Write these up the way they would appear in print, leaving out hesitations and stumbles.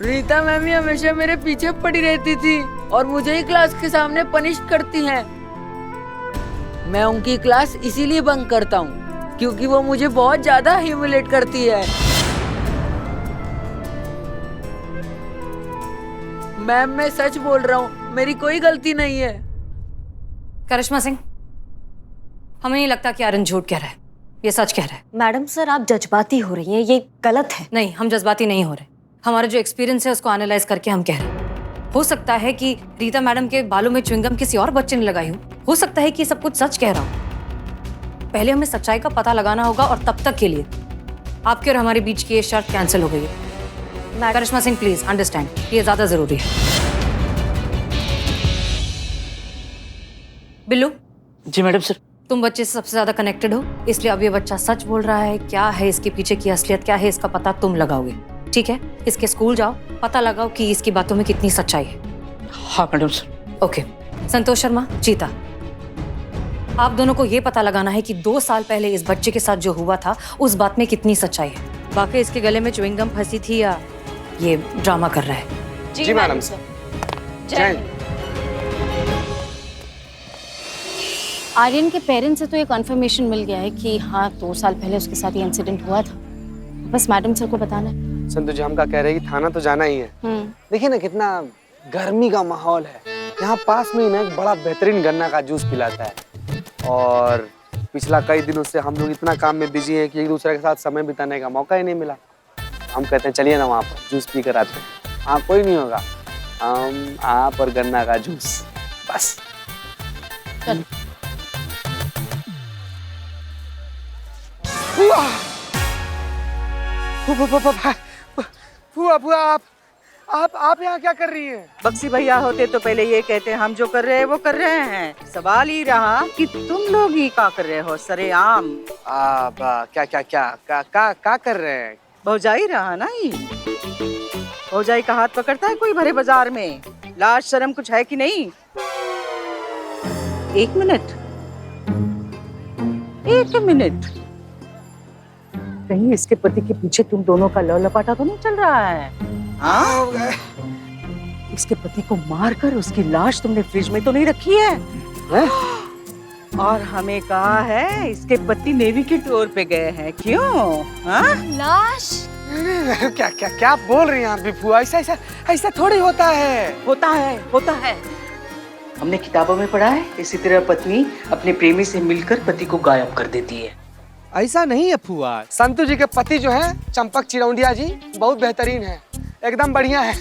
Rita ma'am ही हमेशा मेरे पीछे पड़ी रहती थी और मुझे ही क्लास के सामने पनिश करती हैं। मैं उनकी क्लास इसीलिए बंक करता हूँ क्योंकि वो मुझे बहुत ज्यादा ह्यूमिलेट करती है। मैम मैं सच बोल रहा हूँ, मेरी कोई गलती नहीं है। करिश्मा सिंह, हमें नहीं लगता कि आर्यन झूठ कह रहा है, ये सच कह रहा है। मैडम सर, आप जज्बाती हो रही हैं, ये गलत है। नहीं, हम जज्बाती नहीं हो रहे। हमारा जो एक्सपीरियंस है उसको एनालाइज करके हम कह रहे हैं। हो सकता है कि रीता मैडम के बालों में च्युइंगम किसी और बच्चे ने लगाई हो सकता है कि सब कुछ सच कह रहा हूँ। पहले हमें सच्चाई का पता लगाना होगा और तब तक के लिए आपके और हमारे बीच की ये शर्त कैंसिल हो गई है। करिश्मा सिंह प्लीज अंडरस्टैंड, ये ज्यादा जरूरी है। बिल्लू। जी मैडम सर। तुम बच्चे से सबसे ज्यादा कनेक्टेड हो, इसलिए अब ये बच्चा सच बोल रहा है, क्या है इसके पीछे की असलियत, क्या है इसका पता तुम लगाओगे। ठीक है, इसके स्कूल जाओ, पता लगाओ कि इसकी बातों में कितनी सच्चाई है। हाँ madam sir. Okay. Santosh Sharma, चीता, आप दोनों को ये पता लगाना है कि 2 साल पहले इस बच्चे के साथ जो हुआ था उस बात में कितनी सच्चाई है। वाकई इसके गले में च्युइंगम फंसी थी या ये ड्रामा कर रहा है। जी मैडम सर। जय। आर्यन के पेरेंट्स से तो ये कंफर्मेशन मिल गया है कि हाँ 2 साल पहले उसके साथ ये इंसिडेंट हुआ था। बस मैडम सर को बताना है। संतोष जी हमका कह रहे हैं कि थाना तो जाना ही है। देखिए ना कितना गर्मी का माहौल है। यहाँ पास में ही ना एक बड़ा बेहतरीन गन्ना का जूस पिलाता है और पिछला कई दिनों से हम लोग इतना काम में बिजी हैं कि एक दूसरे के साथ समय बिताने का मौका ही नहीं मिला। हम कहते हैं चलिए ना वहाँ पर जूस पी कर आते हैं। हाँ कोई नहीं होगा, हम आप और गन्ना का जूस बस। फुआ फुआ आप यहाँ क्या कर रही हैं? बक्सी भैया होते तो पहले ये कहते हम जो कर रहे हैं वो कर रहे हैं। सवाल ही रहा कि तुम लोग ही क्या कर रहे हो सरेआम। क्या क्या क्या क्या कर रहे हैं? भौजाई रहा ना ही। भौजाई का हाथ पकड़ता है कोई भरे बाजार में? लाज शर्म कुछ है कि नहीं? 1 मिनट, 1 मिनट, कहीं इसके पति के पीछे तुम दोनों का लव लपाटा तो नहीं चल रहा है? हाँ? इसके पति को मारकर उसकी लाश तुमने फ्रिज में तो नहीं रखी है? और हमें कहा है इसके पति नेवी की टूर पे गए हैं, क्यों? हाँ? लाश? क्या क्या क्या बोल रही हैं आप भी फुआ? ऐसा थोड़ी होता है। होता है। हमने किताबों में पढ़ा है इसी तरह पत्नी अपने प्रेमी से मिलकर पति को गायब कर देती है। ऐसा नहीं है फुआ। संतू जी के पति जो है चंपक चिरौंडिया जी बहुत बेहतरीन है, एकदम बढ़िया है।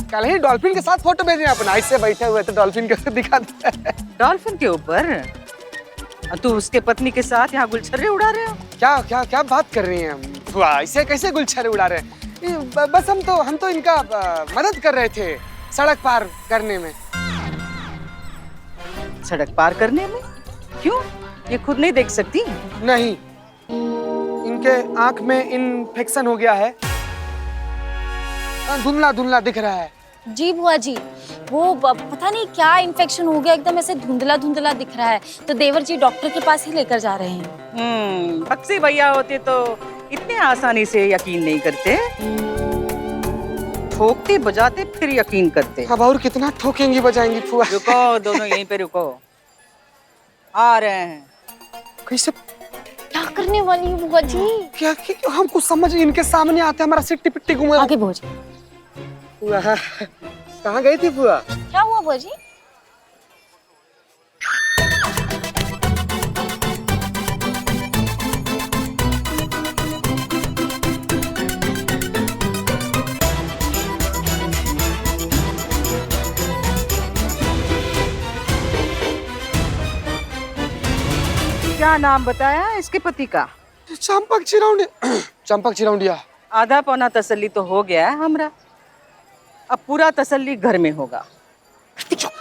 कल ही डॉल्फिन के साथ फोटो भेजे अपना, ऐसे बैठे हुए तो डॉल्फिन कैसे दिखा दिया है। डॉल्फिन के ऊपर? तू उसके पत्नी के साथ यहाँ गुलछर्रे उड़ा रहे हो? क्या क्या क्या बात कर रही हैं फुआ? ऐसे कैसे गुलछर्रे उड़ा रहे हैं? बस हम तो इनका मदद कर रहे थे सड़क पार करने में। सड़क पार करने में? क्यों? ये खुद नहीं देख सकती? नहीं, इनके आंख में इन्फेक्शन हो गया है, धुंधला धुंधला दिख रहा है। जी बुआ जी, वो पता नहीं क्या इन्फेक्शन हो गया, एकदम ऐसे धुंधला धुंधला दिख रहा है, तो देवर जी डॉक्टर के पास ही लेकर जा रहे हैं। बक्सी भैया होते तो इतने आसानी से यकीन नहीं करते, ठोकते बजाते फिर यकीन करते। अब और कितना ठोकेंगी बजाएंगी फुआ? रुको, दोनों यहीं पे रुको, आ रहे हैं। कैसे? क्या करने वाली है बुआ जी? क्या हम कुछ समझ, इनके सामने आते हमारा सिट्टी पिट्टी घूमे। आगे बुआ जी। कहाँ गई थी फुआ? क्या हुआ बुआ जी? क्या नाम बताया इसके पति का? चंपक चिरौंडिया। आधा पौना तसल्ली तो हो गया है हमरा, अब पूरा तसल्ली घर में होगा।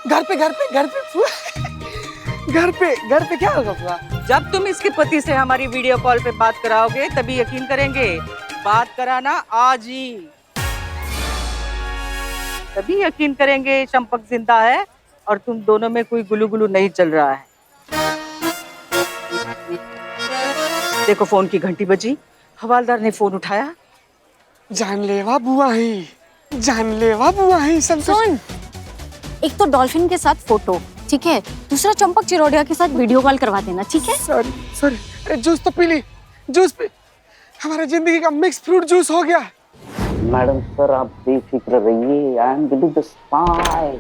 घर पे फुआ, घर पे क्या होगा फुआ? जब तुम इसके पति से हमारी वीडियो कॉल पे बात कराओगे तभी यकीन करेंगे। बात कराना आज ही, तभी यकीन करेंगे चंपक जिंदा है और तुम दोनों में कोई गुलू गुलू नहीं चल रहा है। देखो फोन की घंटी बजी, हवालदार ने फोन उठाया। जानलेवा बुआ ही, जानलेवा बुआ ही सब। सुन, एक तो डॉल्फिन के साथ फोटो, ठीक है, दूसरा चंपक चिरोड़िया के साथ वीडियो कॉल करवा देना, ठीक है? सॉरी सॉरी, अरे जूस तो पी ली, जूस पी। हमारा जिंदगी का मिक्स फ्रूट जूस हो गया। मैडम सर आप बेफिक्र रहिए, I am Billy the spy.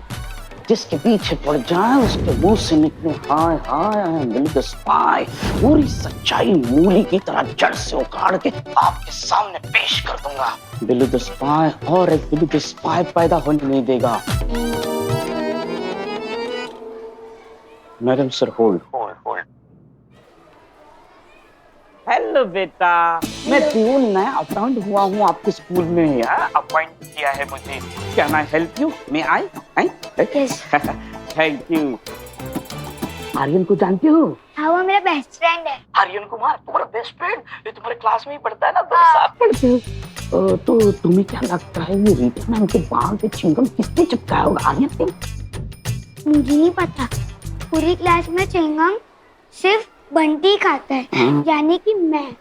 जिसके पीछे पड़ जाए उसके मुंह से निकले हाय हाय, I am Billy the spy. पूरी सच्चाई मूली की तरह जड़ से उखाड़ के आपके सामने पेश कर दूंगा। बिली द स्पाई और एक बिली द स्पाई पैदा होने नहीं देगा। Madam sir hold hold hold. Hello बेटा, मैं प्यून नया अपॉइंट हुआ हूँ आपके स्कूल में। अपॉइंट किया है मुझे। Can I help you? May I? Thank you. Aryan को जानते हो? हाँ, वो मेरा बेस्ट फ्रेंड है। आर्यन कुमार तुम्हारा बेस्ट फ्रेंड? ये तुम्हारे क्लास में ही पढ़ता है ना, तुम साथ पढ़ते हो। तो तुम्हें क्या लगता है ये रीता मैम के बाल पे चिंगम किसने चिपकाया होगा? आर्यन ने? मुझे नहीं पता। पूरी क्लास में चिंगम सिर्फ बंटी खाता है, यानी कि मैं।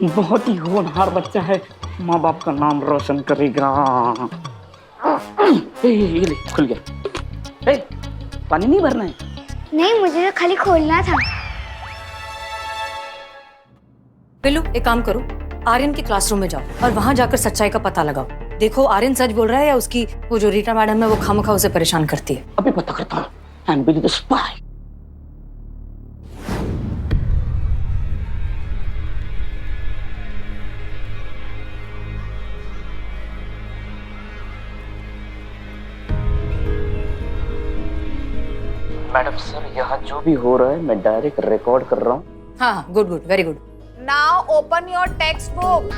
बहुत ही होनहार बच्चा है, माँ बाप का नाम रोशन करेगा। ये ले, खुल गया। पानी नहीं भरना है? नहीं, मुझे तो खाली खोलना था। बिल्लू एक काम करो, आर्यन के क्लासरूम में जाओ और वहां जाकर सच्चाई का पता लगाओ। देखो आर्यन सच बोल रहा है या उसकी वो जो रीटा मैडम है वो खामखा उसे परेशान करती है। अभी पता करता हूँ। I'm Billy the Spy. Madam sir यहाँ जो भी हो रहा है मैं डायरेक्ट रिकॉर्ड कर रहा हूँ। हाँ, good good, very good. Now open your textbook.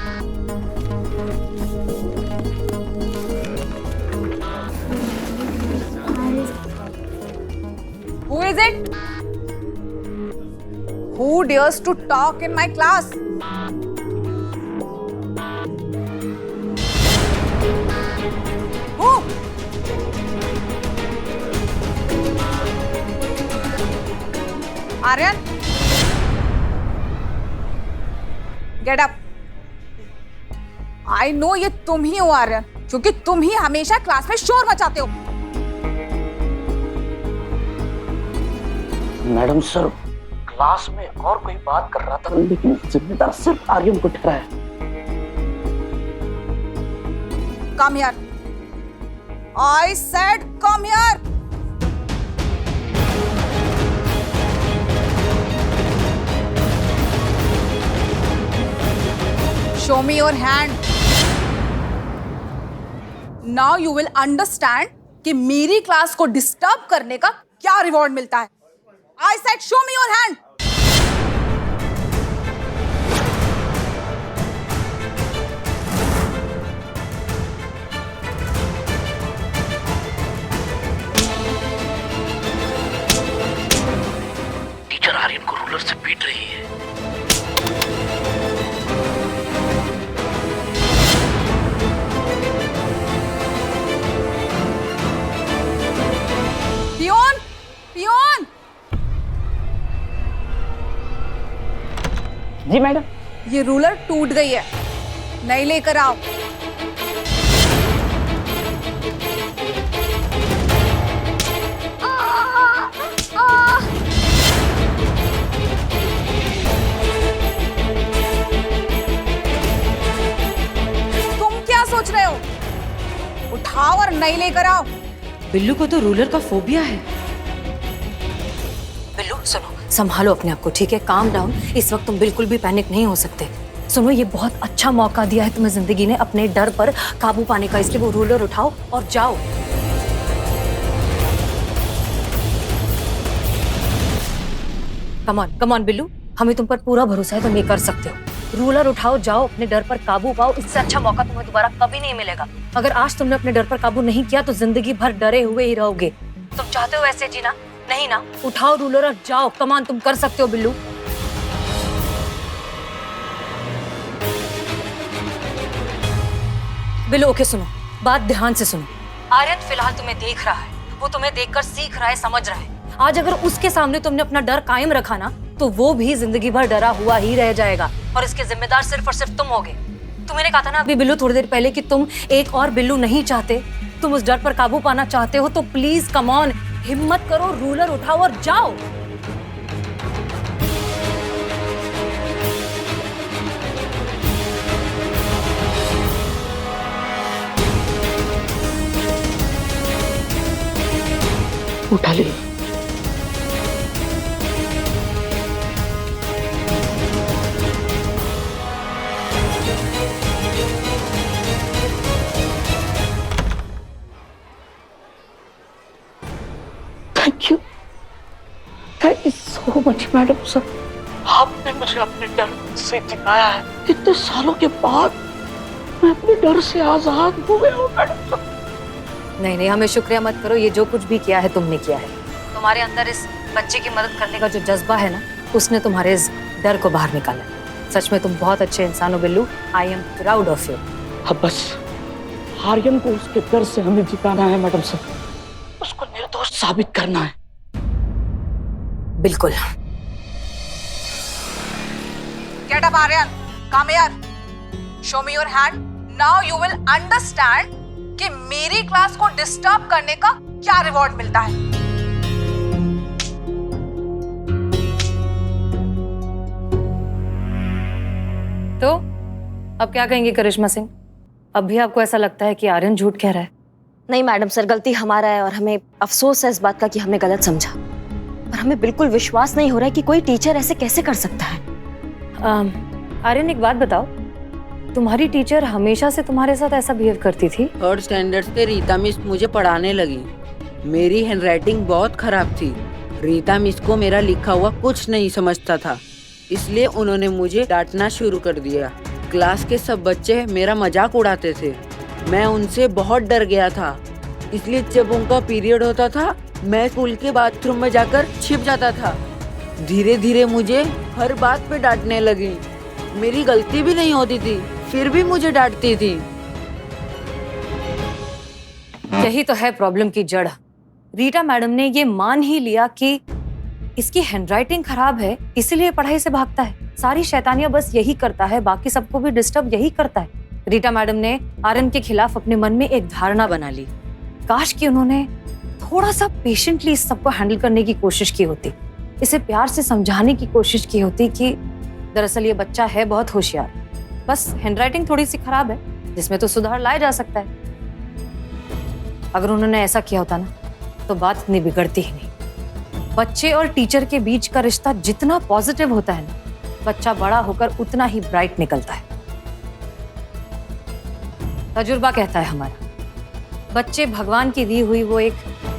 Who is it? Who dares to talk in my class? Who? Aryan? Get up. I know ये तुम ही हो आर्यन, क्योंकि तुम ही हमेशा क्लास में शोर मचाते हो। मैडम सर क्लास में और कोई बात कर रहा था लेकिन जिम्मेदार सिर्फ आर्यन को ठहराया। Come here. I said come here. Show me your hand. Now you will understand कि मेरी क्लास को डिस्टर्ब करने का क्या रिवॉर्ड मिलता है। I said show me your hand. Teacher Aryan को रूलर से पीट रही है। Peon, peon. जी मैडम। ये रूलर टूट गई है, नई लेकर आओ। तुम क्या सोच रहे हो? उठाओ और नई लेकर आओ। बिल्लू को तो रूलर का फोबिया है। बिल्लू सुनो, संभालो अपने आप को, ठीक है? Calm down. इस वक्त तुम बिल्कुल भी पैनिक नहीं हो सकते। सुनो, ये बहुत अच्छा मौका दिया है तुम्हें जिंदगी ने अपने डर पर काबू पाने का, इसलिए वो रूलर उठाओ और जाओ। कम ऑन बिल्लू, हमें तुम पर पूरा भरोसा है, तुम ये कर सकते हो। रूलर उठाओ, जाओ, अपने डर पर काबू पाओ। इससे अच्छा मौका तुम्हें दोबारा कभी नहीं मिलेगा। अगर आज तुमने अपने डर पर काबू नहीं किया तो जिंदगी भर डरे हुए ही रहोगे। तुम चाहते हो ऐसे जीना? नहीं ना? उठाओ रूलर और जाओ। कमान, तुम कर सकते हो बिल्लू। बिल्लू ओके, सुनो, बात ध्यान से सुनो। आर्यन फिलहाल तुम्हें देख रहा है, वो तुम्हें देखकर सीख रहा है, समझ रहा है। आज अगर उसके सामने तुमने अपना डर कायम रखा ना, तो वो भी जिंदगी भर डरा हुआ ही रह जाएगा। और इसके जिम्मेदार सिर्फ और सिर्फ तुम होगे। तुमने कहा था ना अभी बिल्लू थोड़ी देर पहले कि तुम एक और बिल्लू नहीं चाहते, तुम उस डर पर काबू पाना चाहते हो, तो प्लीज कम ऑन, हिम्मत करो, रूलर उठाओ और जाओ। उठा ले। Thank you so much madam sir, आपने मुझे अपने डर से जिताया है। इतने सालों के बाद मैं अपने डर से आजाद हो गया हूँ मैडम सर। नहीं नहीं, हमें शुक्रिया मत करो, ये जो कुछ भी किया है तुमने किया है। तुम्हारे अंदर इस बच्चे की मदद करने का जो जज्बा है ना, उसने तुम्हारे इस डर को बाहर निकाला है। सच में तुम बहुत अच्छे इंसान हो Billu, I am proud of you. अब बस आर्यन को उसके डर से हमें जिताना है मैडम सर, उसको निर्दोष साबित करना है। बिल्कुल। Get up, Aryan. Come here. Show me your hand. Now you will understand कि मेरी क्लास को डिस्टर्ब करने का क्या रिवॉर्ड मिलता है। तो अब क्या कहेंगे करिश्मा सिंह? अब भी आपको ऐसा लगता है कि आर्यन झूठ कह रहा है? नहीं मैडम सर, गलती हमारा है और हमें अफसोस है इस बात का कि हमने गलत समझा। पर हमें बिल्कुल विश्वास नहीं हो रहा है कि कोई टीचर ऐसे कैसे कर सकता है। आर्यन एक बात बताओ, तुम्हारी टीचर हमेशा से तुम्हारे साथ ऐसा बिहेव करती थी? थर्ड स्टैंडर्ड से रीता मिस मुझे पढ़ाने लगी। मेरी हैंडराइटिंग बहुत खराब थी। रीता मिस को मेरा लिखा हुआ कुछ नहीं समझता था, इसलिए उन्होंने मुझे डांटना शुरू कर दिया। क्लास के सब बच्चे मेरा मजाक उड़ाते थे। मैं उनसे बहुत डर गया था, इसलिए जब उनका पीरियड होता था मैं स्कूल के बाथरूम में जाकर छिप जाता था। धीरे धीरे मुझे हर बात पे डांटने लगी। मेरी गलती भी नहीं होती थी, फिर भी मुझे डांटती थी। यही तो है प्रॉब्लम की जड़। रीटा मैडम ने ये मान ही लिया कि इसकी हैंडराइटिंग खराब है, इसीलिए पढ़ाई से भागता है। सारी शैतानियां बस यही करता है, बाकी सबको भी डिस्टर्ब यही करता है। रीटा मैडम ने आर्यन के खिलाफ अपने मन में एक धारणा बना ली। काश कि उन्होंने थोड़ा सा पेशेंटली इस सबको हैंडल करने की कोशिश की होती, इसे प्यार से समझाने की कोशिश की होती कि दरअसल ये बच्चा है बहुत होशियार, बस हैंडराइटिंग थोड़ी सी खराब है जिसमें तो सुधार लाया जा सकता है। अगर उन्होंने ऐसा किया होता ना तो बात इतनी बिगड़ती ही नहीं। बच्चे और टीचर के बीच का रिश्ता जितना पॉजिटिव होता है ना, बच्चा बड़ा होकर उतना ही ब्राइट निकलता है। तजुर्बा कहता है हमारा, बच्चे भगवान की दी हुई वो एक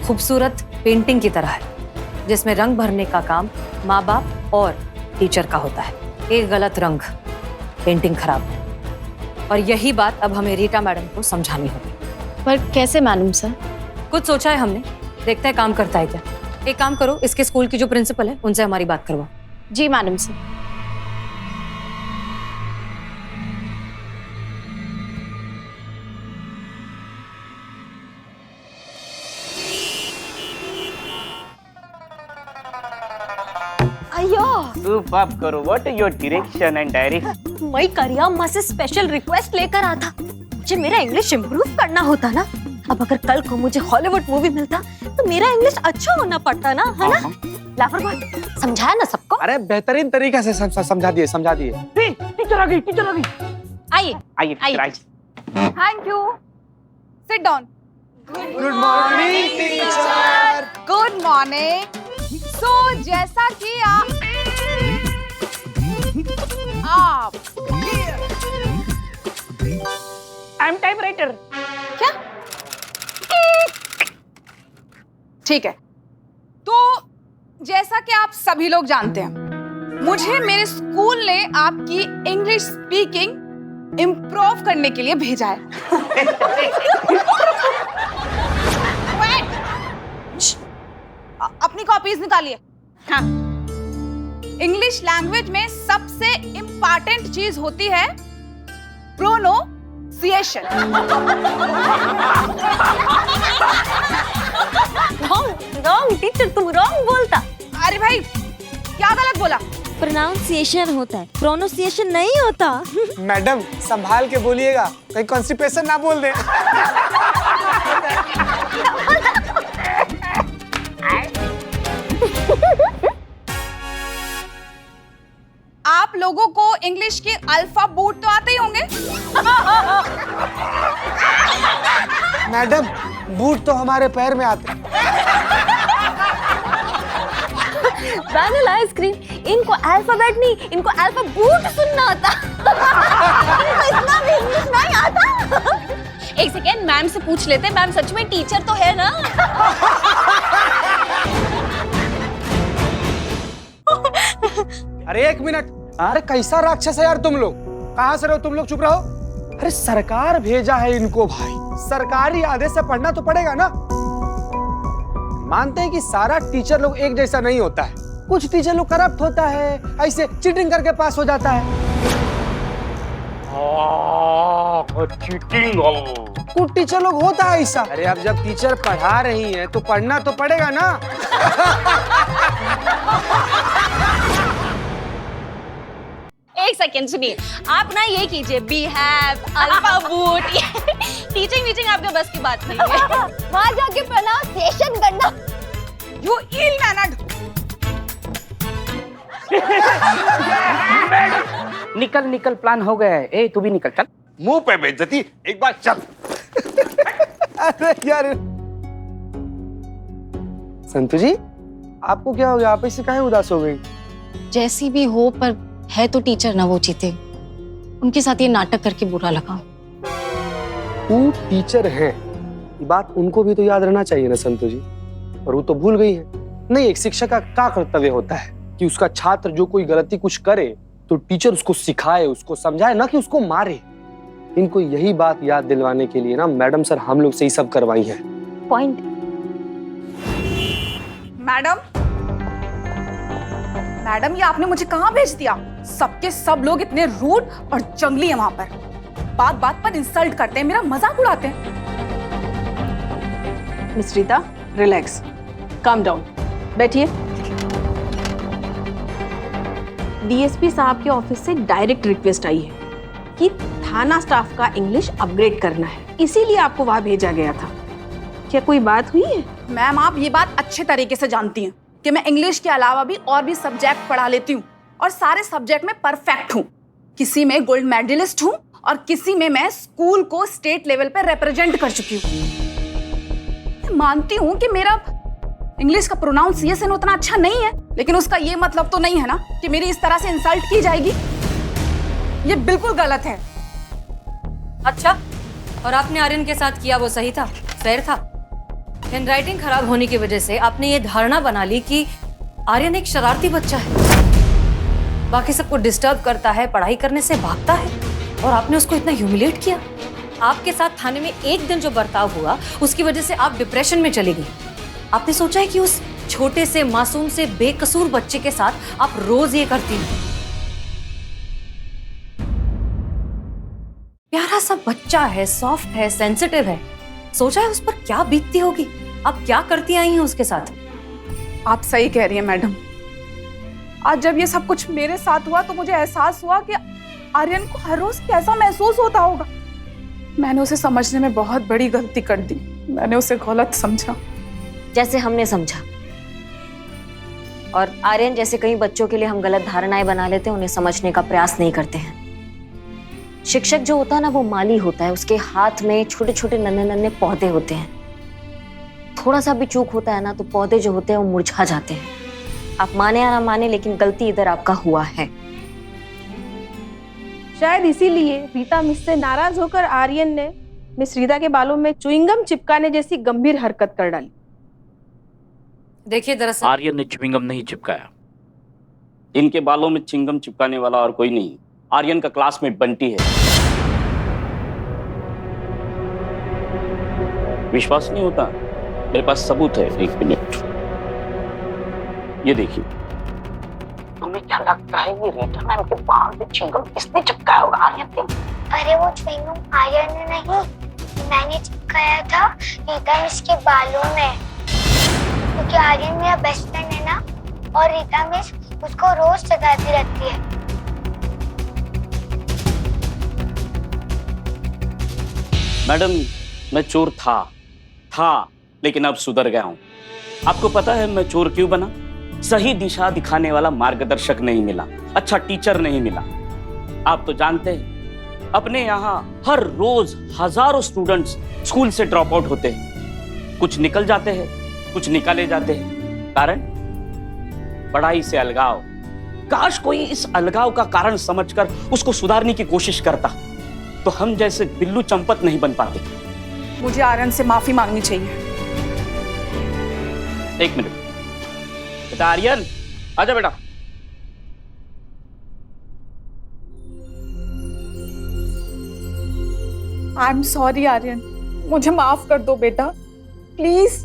खूबसूरत पेंटिंग की तरह है, जिसमें रंग भरने का काम माँ बाप और टीचर का होता है। एक गलत रंग, पेंटिंग खराब है। और यही बात अब हमें रीटा मैडम को समझानी होगी। पर कैसे मैडम सर? कुछ सोचा है हमने, देखते हैं काम करता है क्या। एक काम करो, इसके स्कूल की जो प्रिंसिपल है उनसे हमारी बात करवाओ। जी मैडम सर। अयो Superb करो, what is your direction and direction? मैं करिया माँ से स्पेशल रिक्वेस्ट लेकर आता। मुझे मेरा इंग्लिश इम्प्रूव करना होता ना। अब अगर कल को मुझे हॉलीवुड मूवी मिलता तो मेरा इंग्लिश अच्छा होना पड़ता ना, है ना? लापरवाह, समझाया ना सबको? अरे बेहतरीन तरीके से समझा दिए, समझा दिए। टीचर आ गई, टीचर आ गई। आइए आइए आइए। Thank you. Sit down. Good morning teacher. Good morning. So जैसा कि आप आई एम टाइपराइटर। क्या? ठीक है, तो जैसा कि आप सभी लोग जानते हैं, मुझे मेरे स्कूल ने आपकी इंग्लिश स्पीकिंग इम्प्रूव करने के लिए भेजा है। अपनी कॉपीज निकालिए। हाँ, इंग्लिश लैंग्वेज में सबसे इंपॉर्टेंट चीज होती है प्रोनाउंसिएशन। रॉन्ग टीचर, तुम रॉन्ग बोलता। अरे भाई, क्या गलत बोला? प्रोनाउंसिएशन होता है, प्रोनाउंसिएशन नहीं होता। मैडम संभाल के बोलिएगा, कहीं कॉन्स्टिपेशन ना बोल दे। आप लोगों को इंग्लिश के अल्फाबेट तो आते ही होंगे। मैडम बूट तो हमारे पैर में आते। वैनिला आइसक्रीम, इनको अल्फाबेट नहीं, इनको अल्फाबूट सुनना आता। इनको इतना भी इंग्लिश नहीं आता। एक सेकेंड, मैम से पूछ लेते। मैम सच में टीचर तो है ना? अरे एक मिनट, अरे कैसा राक्षस है यार तुम लोग, कहाँ से रहो तुम लोग, चुप रहो। अरे सरकार भेजा है इनको भाई, सरकारी आदेश से पढ़ना तो पड़ेगा ना। मानते हैं कि सारा टीचर लोग एक जैसा नहीं होता है, कुछ टीचर लोग करप्ट होता है, ऐसे चीटिंग करके पास हो जाता है। चीटिंग। कुछ टीचर लोग होता है ऐसा। अरे अब जब टीचर पढ़ा रही है तो पढ़ना तो पड़ेगा ना। एक सेकेंड सुनिए, आप ना ये कीजिए, बी हैव, अल्फाबूट। टीचिंग वीचिंग आपके बस की बात नहीं है। वहां जाके प्रोनाउंसिएशन करना। You ill mannered. निकल निकल, प्लान हो गया है। ए तू भी निकल, चल। मुंह पे बेइज्जती, एक बार चल। अरे यार संतु जी, आपको क्या हो गया, आप ऐसे काहे उदास हो गई? जैसी भी हो, पर है तो टीचर ना वो चीते, उनके साथ ये नाटक करके बुरा लगा। वो टीचर हैं, ये बात उनको भी तो याद रहना चाहिए ना संतु जी, और वो तो भूल गई है। नहीं, एक शिक्षक का क्या कर्तव्य होता है कि उसका छात्र जो कोई गलती कुछ करे तो टीचर उसको सिखाए, उसको समझाए, ना कि उसको मारे। इनको यही बात याद दिलवाने के लिए ना मैडम सर हम लोग से ही सब करवाई है। पॉइंट। मैडम ये आपने मुझे कहाँ भेज दिया? सबके सब लोग इतने रूड और जंगली हैं वहां पर, बात बात पर इंसल्ट करते हैं, मेरा मजाक उड़ाते हैं। Miss Rita, relax, calm down, बैठिए। डीएसपी साहब के ऑफिस से डायरेक्ट रिक्वेस्ट आई है कि थाना स्टाफ का इंग्लिश अपग्रेड करना है, इसीलिए आपको वहां भेजा गया था। क्या कोई बात हुई है? मैम आप ये बात अच्छे तरीके से जानती हैं कि मैं इंग्लिश के अलावा भी और भी सब्जेक्ट पढ़ा लेती हूँ और सारे सब्जेक्ट में परफेक्ट हूँ। किसी में गोल्ड मेडलिस्ट हूँ और किसी में मैं स्कूल को स्टेट लेवल पे रिप्रेजेंट कर चुकी हूँ। मानती हूँ कि मेरा इंग्लिश का प्रोनाउंसिएशन उतना अच्छा नहीं है, लेकिन उसका ये मतलब तो नहीं है ना कि मेरी इस तरह से इंसल्ट की जाएगी। ये बिल्कुल गलत है। अच्छा, और आपने आर्यन के साथ किया वो सही था, फेयर था? हैंडराइटिंग खराब होने की वजह से आपने ये धारणा बना ली कि आर्यन एक शरारती बच्चा है, बाकी सबको डिस्टर्ब करता है, पढ़ाई करने से भागता है, और आपने उसको इतना ह्यूमिलेट किया। आपके साथ थाने में एक दिन जो बर्ताव हुआ उसकी वजह से आप डिप्रेशन में चली गई। आपने सोचा है कि उस छोटे से मासूम से बेकसूर बच्चे के साथ आप रोज ये करती हैं। प्यारा सा बच्चा है, सॉफ्ट है, सेंसिटिव है, सोचा है उस पर क्या बीतती होगी, आप क्या करती आई हैं उसके साथ? आप सही कह रही हैं मैडम। आज जब ये सब कुछ मेरे साथ हुआ तो मुझे एहसास हुआ कि आर्यन को हर रोज कैसा महसूस होता होगा। मैंने उसे समझने में बहुत बड़ी गलती कर दी, मैंने उसे गलत समझा। जैसे हमने समझा, और आर्यन जैसे कई बच्चों के लिए हम गलत धारणाएं बना लेते हैं, उन्हें समझने का प्रयास नहीं करते हैं। शिक्षक जो होता है ना वो माली होता है, उसके हाथ में छोटे छोटे नन्हे नन्हे पौधे होते हैं। थोड़ा सा भी चूक होता है ना तो पौधे जो होते हैं वो मुरझा जाते हैं। आप माने या ना माने, लेकिन गलती इधर आपका हुआ है। शायद इसीलिए रीता मिस से नाराज होकर आर्यन ने मिस रीता के बालों में च्युइंगम चिपकाने जैसी गंभीर हरकत कर डाली। देखिए दरअसल आर्यन ने च्युइंगम नहीं चिपकाया। इनके बालों में च्युइंगम चिपकाने वाला और कोई नहीं, आर्यन का क्लासमेट बंटी है। विश्वास नहीं होता? मेरे पास सबूत है, एक मिनट, ये देखिए। तुम्हें क्या लगता है ये रीटा मैम के बाल में च्युइंगम किसने चिपकाया होगा? आर्यन ने? अरे वो च्युइंगम आर्यन ने नहीं, मैंने चिपकाया था रीता मिस के बालों में, क्योंकि आर्यन मेरा बेस्ट फ्रेंड है ना, और रीता मिस उसको रोज सताती रहती है। मैडम, मैं चोर था लेकिन अब सुधर गया हूं। आपको पता है मैं चोर क्यों बना? सही दिशा दिखाने वाला मार्गदर्शक नहीं मिला, अच्छा टीचर नहीं मिला। आप तो जानते हैं अपने यहाँ हर रोज हजारों स्टूडेंट्स स्कूल से ड्रॉप आउट होते हैं। कुछ निकल जाते हैं, कुछ निकाले जाते हैं। कारण पढ़ाई से अलगाव। काश कोई इस अलगाव का कारण समझकर उसको सुधारने की कोशिश करता, तो हम जैसे बिल्लू चंपत नहीं बन पाते। मुझे आर्यन से माफी मांगनी चाहिए। एक मिनट बेटा, आर्यन आजा बेटा। आई एम सॉरी आर्यन, मुझे माफ कर दो बेटा, प्लीज।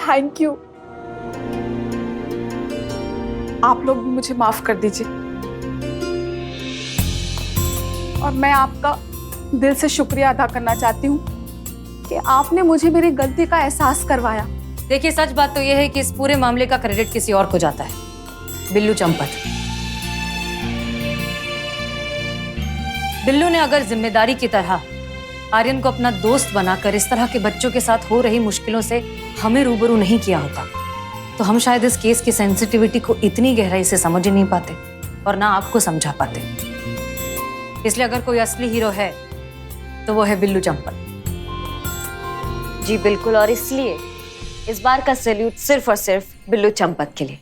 Thank you. आप लोग भी मुझे माफ कर दीजिए और मैं आपका दिल से शुक्रिया अदा करना चाहती हूँ कि आपने मुझे मेरी गलती का एहसास करवाया। देखिए, सच बात तो यह है कि इस पूरे मामले का क्रेडिट किसी और को जाता है, बिल्लू चंपत। बिल्लू ने अगर जिम्मेदारी की तरह आर्यन को अपना दोस्त बनाकर इस तरह के बच्चों के साथ हो रही मुश्किलों से हमें रूबरू नहीं किया होता, तो हम शायद इस केस की सेंसिटिविटी को इतनी गहराई से समझ ही नहीं पाते और ना आपको समझा पाते। इसलिए अगर कोई असली हीरो है तो वो है बिल्लू चंपत। जी बिल्कुल, और इसलिए इस बार का सैल्यूट सिर्फ और सिर्फ बिल्लू चंपत के लिए।